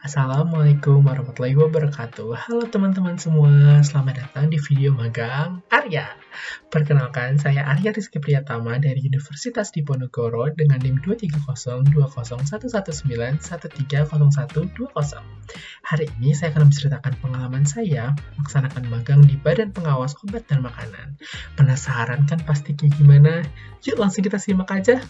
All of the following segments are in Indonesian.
Assalamualaikum warahmatullahi wabarakatuh. Halo teman-teman semua, selamat datang di video magang Arya. Perkenalkan, saya Arya Rizky Priyatama dari Universitas Diponegoro dengan NIM 230201119130120. Hari ini saya akan menceritakan pengalaman saya melaksanakan magang di Badan Pengawas Obat dan Makanan. Penasaran kan pasti kayak gimana? Yuk langsung kita simak aja.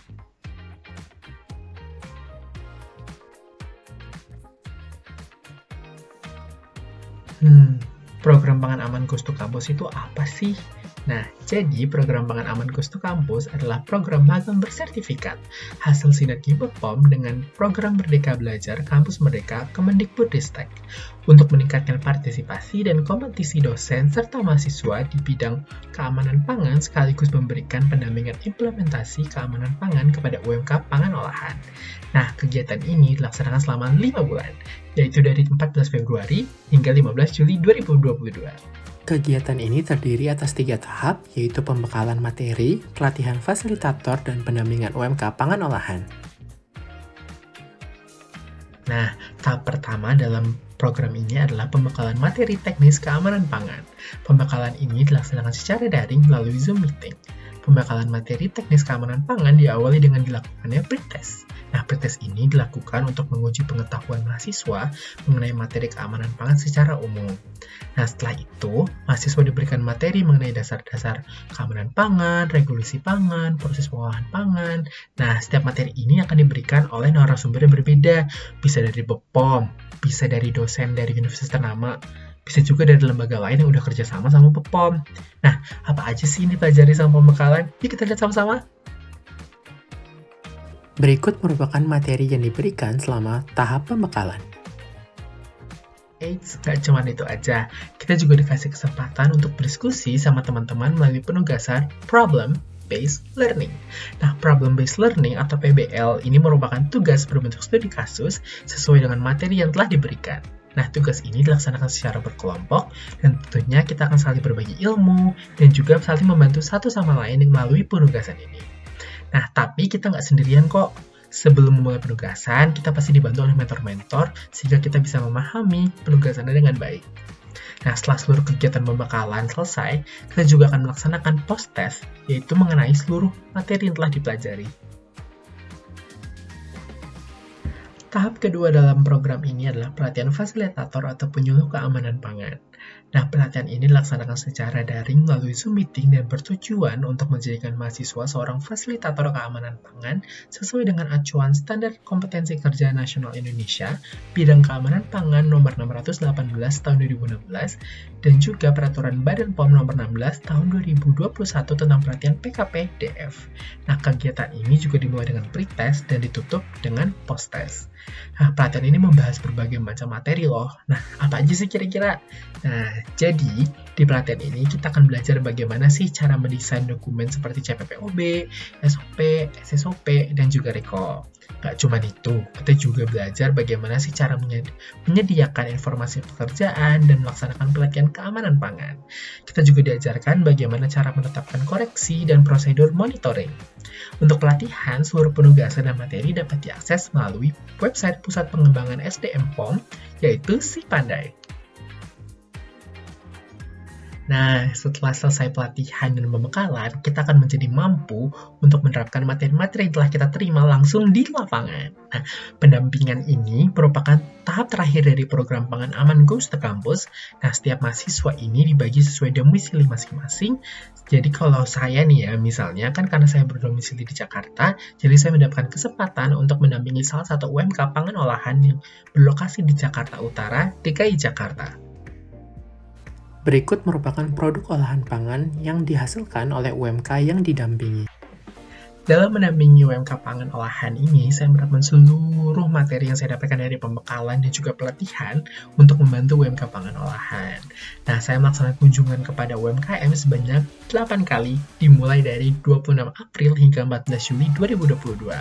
Program Pangan Aman Goes to Campus itu apa sih? Nah, jadi program Pangan Aman Goes to Campus adalah program magang bersertifikat hasil sinergi BPOM dengan program Merdeka Belajar Kampus Merdeka Kemendikbudristek untuk meningkatkan partisipasi dan kompetisi dosen serta mahasiswa di bidang keamanan pangan sekaligus memberikan pendampingan implementasi keamanan pangan kepada UMK pangan olahan. Nah, kegiatan ini dilaksanakan selama 5 bulan, yaitu dari 14 Februari hingga 15 Juli 2022. Kegiatan ini terdiri atas 3 tahap, yaitu pembekalan materi, pelatihan fasilitator, dan pendampingan UMK pangan olahan. Nah, tahap pertama dalam program ini adalah pembekalan materi teknis keamanan pangan. Pembekalan ini dilaksanakan secara daring melalui Zoom meeting. Pembekalan materi teknis keamanan pangan diawali dengan dilakukannya pretest. Nah, pretest ini dilakukan untuk menguji pengetahuan mahasiswa mengenai materi keamanan pangan secara umum. Nah, setelah itu, mahasiswa diberikan materi mengenai dasar-dasar keamanan pangan, regulasi pangan, proses pengolahan pangan. Nah, setiap materi ini akan diberikan oleh narasumber yang berbeda. Bisa dari BPOM, bisa dari dosen dari universitas ternama, bisa juga dari lembaga lain yang udah kerjasama sama BPOM. Nah, apa aja sih ini dipelajari sama pembekalan? Yuk kita lihat sama-sama. Berikut merupakan materi yang diberikan selama tahap pembekalan. Eits, gak cuma itu aja. Kita juga dikasih kesempatan untuk berdiskusi sama teman-teman melalui penugasan Problem-Based Learning. Nah, Problem-Based Learning atau PBL ini merupakan tugas berbentuk studi kasus sesuai dengan materi yang telah diberikan. Nah, tugas ini dilaksanakan secara berkelompok, dan tentunya kita akan saling berbagi ilmu, dan juga saling membantu satu sama lain melalui penugasan ini. Nah, tapi kita nggak sendirian kok. Sebelum memulai penugasan, kita pasti dibantu oleh mentor-mentor, sehingga kita bisa memahami penugasannya dengan baik. Nah, setelah seluruh kegiatan pembekalan selesai, kita juga akan melaksanakan post-test, yaitu mengenai seluruh materi yang telah dipelajari. Tahap kedua dalam program ini adalah pelatihan fasilitator atau penyuluh keamanan pangan. Nah, pelatihan ini dilaksanakan secara daring melalui Zoom meeting dan bertujuan untuk menjadikan mahasiswa seorang fasilitator keamanan pangan sesuai dengan acuan Standar Kompetensi Kerja Nasional Indonesia bidang keamanan pangan nomor 618 tahun 2016 dan juga peraturan Badan POM nomor 16 tahun 2021 tentang pelatihan PKP DF. Nah, kegiatan ini juga dimulai dengan pretest dan ditutup dengan post-test. Nah, pelatihan ini membahas berbagai macam materi loh. Nah, apa aja sih kira-kira? Nah, jadi di pelatihan ini kita akan belajar bagaimana sih cara mendesain dokumen seperti CPPOB, SOP, SSOP, dan juga RECO. Gak cuma itu, kita juga belajar bagaimana sih cara menyediakan informasi pekerjaan dan melaksanakan pelatihan keamanan pangan. Kita juga diajarkan bagaimana cara menetapkan koreksi dan prosedur monitoring. Untuk pelatihan, seluruh penugasan dan materi dapat diakses melalui website Pusat Pengembangan SDM POM, yaitu Si Pandai. Nah, setelah selesai pelatihan dan pembekalan, kita akan menjadi mampu untuk menerapkan materi-materi yang telah kita terima langsung di lapangan. Nah, pendampingan ini merupakan tahap terakhir dari program Pangan Aman Goes to Campus. Nah, setiap mahasiswa ini dibagi sesuai domisili masing-masing. Jadi kalau saya nih ya, misalnya kan karena saya berdomisili di Jakarta, jadi saya mendapatkan kesempatan untuk mendampingi salah satu UMK pangan olahan yang berlokasi di Jakarta Utara, DKI Jakarta. Berikut merupakan produk olahan pangan yang dihasilkan oleh UMK yang didampingi. Dalam mendampingi UMK pangan olahan ini, saya menerapkan seluruh materi yang saya dapatkan dari pembekalan dan juga pelatihan untuk membantu UMK pangan olahan. Nah, saya melaksanakan kunjungan kepada UMKM sebanyak 8 kali, dimulai dari 26 April hingga 14 Juli 2022.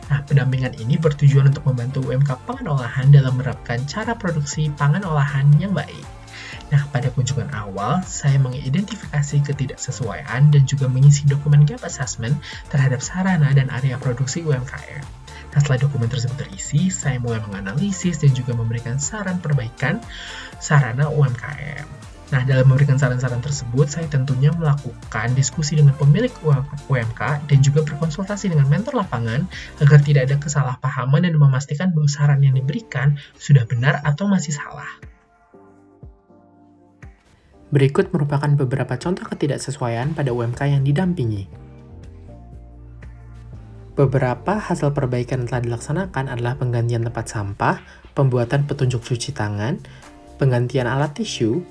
Nah, pendampingan ini bertujuan untuk membantu UMK pangan olahan dalam menerapkan cara produksi pangan olahan yang baik. Nah, pada kunjungan awal, saya mengidentifikasi ketidaksesuaian dan juga mengisi dokumen gap assessment terhadap sarana dan area produksi UMKM. Nah, setelah dokumen tersebut terisi, saya mulai menganalisis dan juga memberikan saran perbaikan sarana UMKM. Nah, dalam memberikan saran-saran tersebut, saya tentunya melakukan diskusi dengan pemilik UMK dan juga berkonsultasi dengan mentor lapangan agar tidak ada kesalahpahaman dan memastikan bahwa saran yang diberikan sudah benar atau masih salah. Berikut merupakan beberapa contoh ketidaksesuaian pada UMK yang didampingi. Beberapa hasil perbaikan yang telah dilaksanakan adalah penggantian tempat sampah, pembuatan petunjuk cuci tangan, penggantian alat tisu,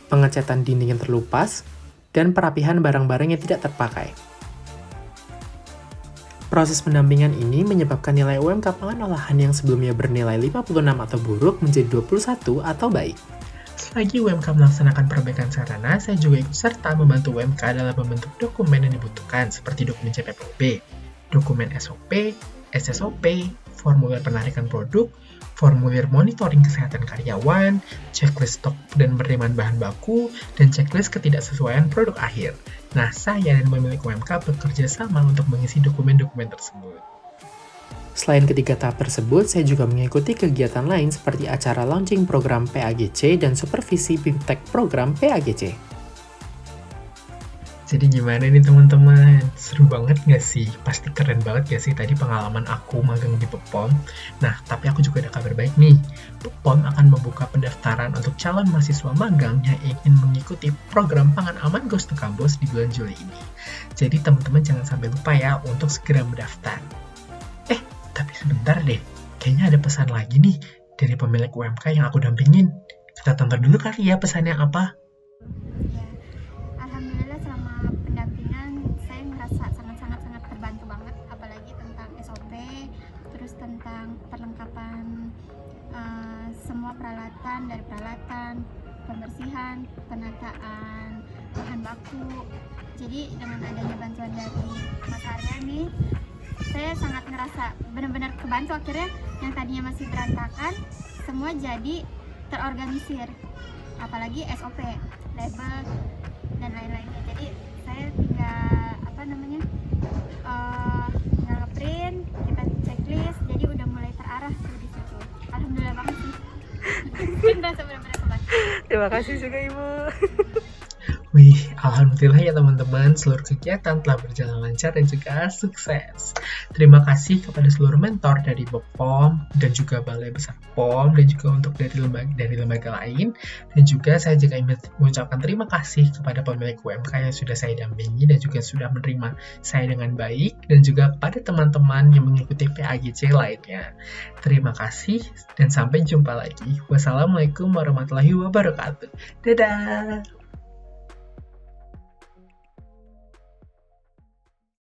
pengecatan dinding yang terlupas, dan perapihan barang-barang yang tidak terpakai. Proses pendampingan ini menyebabkan nilai UMK pangan olahan yang sebelumnya bernilai 56 atau buruk menjadi 21 atau baik. Selagi UMK melaksanakan perbaikan sarana, saya juga ikut serta membantu UMK dalam membentuk dokumen yang dibutuhkan seperti dokumen CPPOB, dokumen SOP, SSOP, formulir penarikan produk, formulir monitoring kesehatan karyawan, checklist stok dan penerimaan bahan baku, dan checklist ketidaksesuaian produk akhir. Nah, saya dan pemilik UMK bekerja sama untuk mengisi dokumen-dokumen tersebut. Selain ketiga tahap tersebut, saya juga mengikuti kegiatan lain seperti acara launching program PAGC dan supervisi BIMTEK program PAGC. Jadi gimana nih teman-teman? Seru banget gak sih? Pasti keren banget gak sih tadi pengalaman aku magang di BPOM? Nah, tapi aku juga ada kabar baik nih. BPOM akan membuka pendaftaran untuk calon mahasiswa magang yang ingin mengikuti program Pangan Aman Goes to Kampus di bulan Juli ini. Jadi teman-teman jangan sampai lupa ya untuk segera mendaftar. Tapi sebentar deh, kayaknya ada pesan lagi nih dari pemilik UMK yang aku dampingin. Kita tonton dulu kali ya pesannya apa. Alhamdulillah selama pendampingan saya merasa sangat terbantu banget, apalagi tentang SOP, terus tentang perlengkapan semua peralatan, dari peralatan, pembersihan, penataan bahan baku. Jadi dengan adanya bantuan dari Mas Arya nih, saya sangat ngerasa benar-benar kebantu. Akhirnya yang tadinya masih berantakan semua jadi terorganisir, apalagi SOP, label dan lain-lainnya. Jadi saya tinggal tinggal ngeprint, kita checklist, jadi udah mulai terarah tuh di situ. Alhamdulillah banget sih. Merasa benar-benar kebantu. Terima kasih juga Ibu. Wih, alhamdulillah ya teman-teman, seluruh kegiatan telah berjalan lancar dan juga sukses. Terima kasih kepada seluruh mentor dari BPOM dan juga Balai Besar POM dan juga untuk dari lembaga lain. Dan juga saya juga ingin mengucapkan terima kasih kepada pemilik UMK yang sudah saya dampingi dan juga sudah menerima saya dengan baik, dan juga kepada teman-teman yang mengikuti PAGC lainnya. Terima kasih dan sampai jumpa lagi. Wassalamualaikum warahmatullahi wabarakatuh. Dadah!